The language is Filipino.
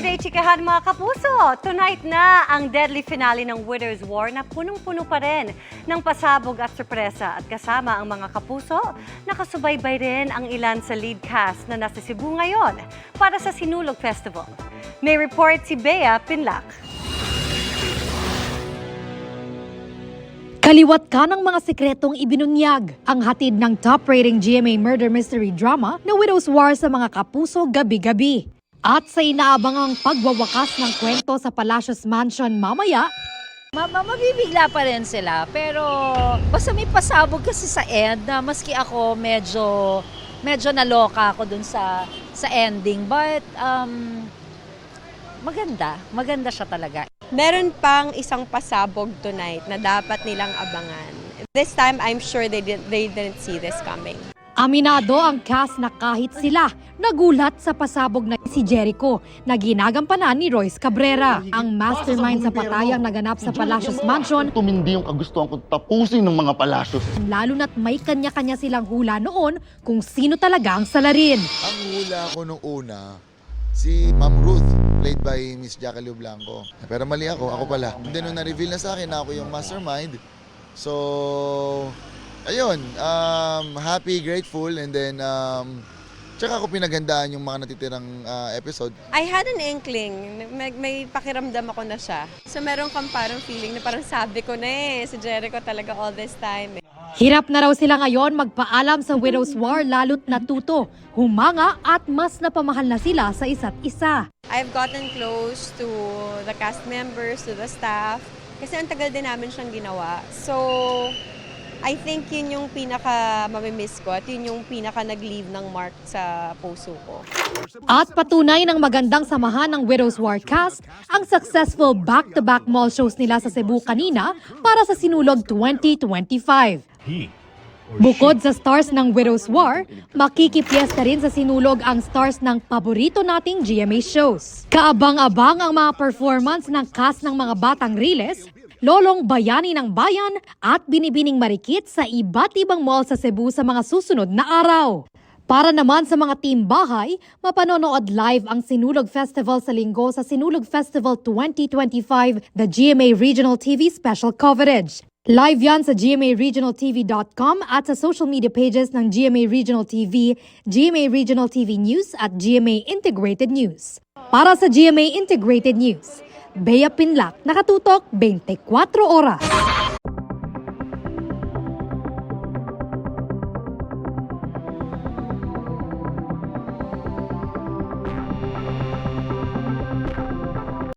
Friday, chikahan mga kapuso! Tonight na ang deadly finale ng Widow's War na punong-puno pa rin ng pasabog at sorpresa. At kasama ang mga kapuso, nakasubaybay rin ang ilan sa lead cast na nasa Cebu ngayon para sa Sinulog Festival. May report si Bea Pinlac. Kaliwat ka ng mga sikretong ibinunyag ang hatid ng top-rating GMA murder mystery drama na Widow's War sa mga kapuso gabi-gabi. At sa inaabangang pagwawakas ng kwento sa Palacios Mansion mamaya, Mabibigla pa rin sila, pero basta may pasabog kasi sa end na maski ako medyo naloka ako dun sa ending. But maganda siya talaga. Meron pang isang pasabog tonight na dapat nilang abangan. This time, I'm sure they didn't see this coming. aminado ang cast na kahit sila nagulat sa pasabog na si Jericho na ginagampanan ni Royce Cabrera, ang mastermind sa patayang naganap sa Palacios Mansion. Tumindi yung kagustuhan ko tapusin ng mga Palacios. Lalo na't may kanya-kanya silang hula noon kung sino talaga ang salarin. Ang hula ko nung una, si Ma'am Ruth, played by Miss Jacqueline Blanco. Pero mali ako pala. Then nung na-reveal na sa akin na ako yung mastermind, so ayun, happy, grateful, and then tsaka ako pinagandaan yung mga natitirang episode. I had an inkling, may pakiramdam ako na siya. So meron kang parang feeling na parang sabi ko na si Jericho talaga all this time. Hirap na raw sila ngayon magpaalam sa Widow's War lalo't natuto, humanga at mas napamahal na sila sa isa't isa. I've gotten close to the cast members, to the staff, kasi ang tagal din namin siyang ginawa. So, I think yun yung pinaka mamimiss ko at yun yung pinaka nag-leave ng mark sa puso ko. At patunay ng magandang samahan ng Widow's War cast ang successful back-to-back mall shows nila sa Cebu kanina para sa Sinulog 2025. Bukod sa stars ng Widow's War, makikipiesta rin sa Sinulog ang stars ng paborito nating GMA shows. Kaabang-abang ang mga performance ng cast ng mga Batang Riles, Lolong Bayani ng Bayan at Binibining Marikit sa iba't ibang mall sa Cebu sa mga susunod na araw. Para naman sa mga team bahay, mapanonood live ang Sinulog Festival sa Linggo sa Sinulog Festival 2025, the GMA Regional TV special coverage. Live yan sa gmaregionaltv.com at sa social media pages ng GMA Regional TV, GMA Regional TV News at GMA Integrated News. Para sa GMA Integrated News, Bea Pinlac, nakatutok 24 oras.